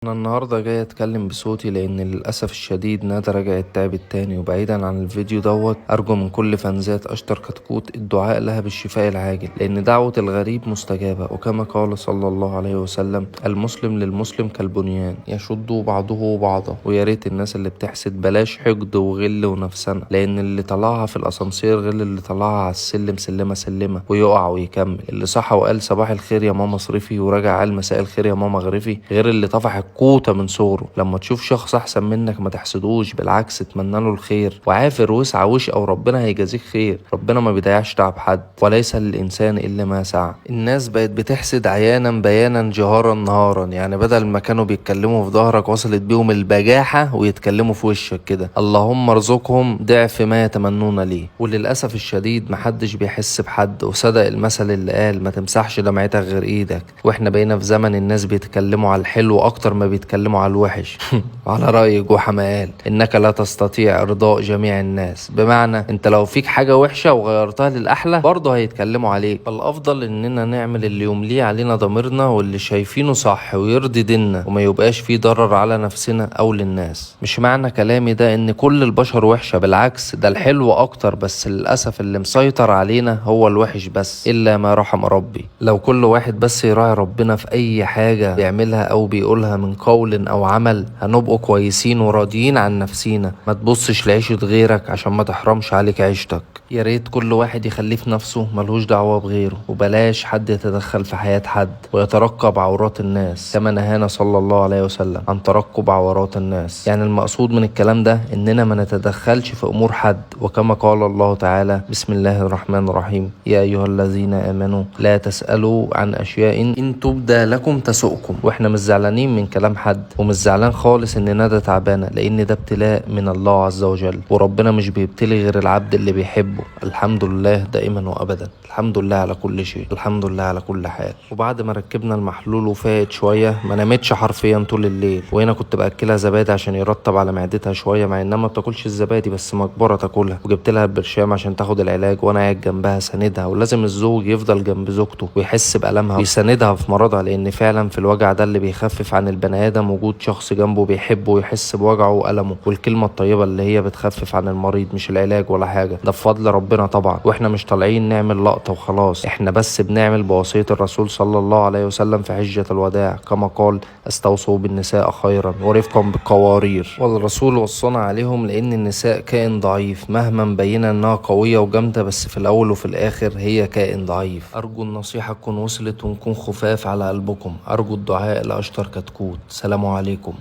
أنا النهاردة جاي أتكلم بصوتي لأن للأسف الشديد ندى رجعت تعبت تاني. وبعيدا عن الفيديو دوت أرجو من كل فانزات أشتر كتكوت الدعاء لها بالشفاء العاجل، لأن دعوة الغريب مستجابة. وكما قال صلى الله عليه وسلم: المسلم للمسلم كالبنيان يشد بعضه بعضا. ويا ريت الناس اللي بتحسد بلاش حقد وغل ونفسنا، لأن اللي طلعها في الأسانسير غير اللي طلعها على السلم سلمة سلمة ويقع ويكمل. اللي صحى وقال صباح الخير يا ماما صرفي ورجع قال مساء الخير يا ماما غرفي غير اللي طفح كوتة من صغره. لما تشوف شخص احسن منك ما تحسدوش، بالعكس اتمنى له الخير وعافر واسعى واشقى وربنا هيجازيك خير. ربنا ما بيضيعش تعب حد، وليس للانسان الا ما سعى. الناس بقت بتحسد عيانا بيانا جهارا نهارا، يعني بدل ما كانوا بيتكلموا في ظهرك وصلت بيهم البجاحة ويتكلموا في وشك كده. اللهم ارزقهم ضعف ما يتمنون ليه. وللاسف الشديد محدش بيحس بحد، وصدق المثل اللي قال: ما تمسحش دمعتك غير ايدك. واحنا بقينا في زمن الناس بيتكلموا على الحلو اكتر ما بيتكلموا على الوحش. على رأي جحا ما قال: انك لا تستطيع ارضاء جميع الناس. بمعنى انت لو فيك حاجة وحشة وغيرتها للأحلى برضه هيتكلموا عليك. فالافضل اننا نعمل اللي يمليه علينا ضميرنا واللي شايفينه صح ويرضي ديننا، وما يبقاش فيه ضرر على نفسنا او للناس. مش معنى كلامي ده ان كل البشر وحشة، بالعكس ده الحلو اكتر، بس للأسف اللي مسيطر علينا هو الوحش بس، الا ما رحم ربي. لو كل واحد بس يراعي ربنا في اي حاجة بيعملها او بيقولها من قول او عمل، هنبقوا كويسين وراضيين عن نفسينا. ما تبصش لعيشة غيرك عشان ما تحرمش عليك عيشتك. يا ريت كل واحد يخليه في نفسه، ملهوش دعوة بغيره، وبلاش حد يتدخل في حياة حد ويترقب عورات الناس، كما نهانا صلى الله عليه وسلم عن ترقب عورات الناس. يعني المقصود من الكلام ده اننا ما نتدخلش في امور حد، وكما قال الله تعالى: بسم الله الرحمن الرحيم: يا ايها الذين امنوا لا تسألوا عن اشياء ان تبدى لكم تسؤكم. واحنا مش زعلانين من كلام حد، ومش زعلان خالص ان ندى تعبانه، لان ده ابتلاء من الله عز وجل، وربنا مش بيبتلي غير العبد اللي بيحبه. الحمد لله دائما وابدا، الحمد لله على كل شيء، الحمد لله على كل حال. وبعد ما ركبنا المحلول وفاقت شويه، ما نامتش حرفيا طول الليل. وهنا كنت باكلها زبادي عشان يرطب على معدتها شويه، مع انها ما بتاكلش الزبادي بس مجبره تاكلها. وجبت لها البرشام عشان تاخد العلاج، وانا قاعد جنبها ساندها. ولازم الزوج يفضل جنب زوجته ويحس بألمها ويساندها في مرضها، لان فعلا في الوجع ده اللي بيخفف عن البني ادم وجود شخص جنبه بيحبه ويحس بوجعه وألمه. والكلمه الطيبه اللي هي بتخفف عن المريض، مش العلاج ولا حاجه، ده بفضل ربنا طبعا. واحنا مش طالعين نعمل لقطه وخلاص، احنا بس بنعمل بوصيه الرسول صلى الله عليه وسلم في حجه الوداع، كما قال: استوصوا بالنساء خيرا ورفقا بالقوارير. والرسول وصانا عليهم لان النساء كائن ضعيف، مهما مبينه انها قويه وجامده، بس في الاول وفي الاخر هي كائن ضعيف. ارجو النصيحه تكون وصلت ونكون خفاف على قلبكم. ارجو الدعاء لاشطر كتكوت. سلام عليكم.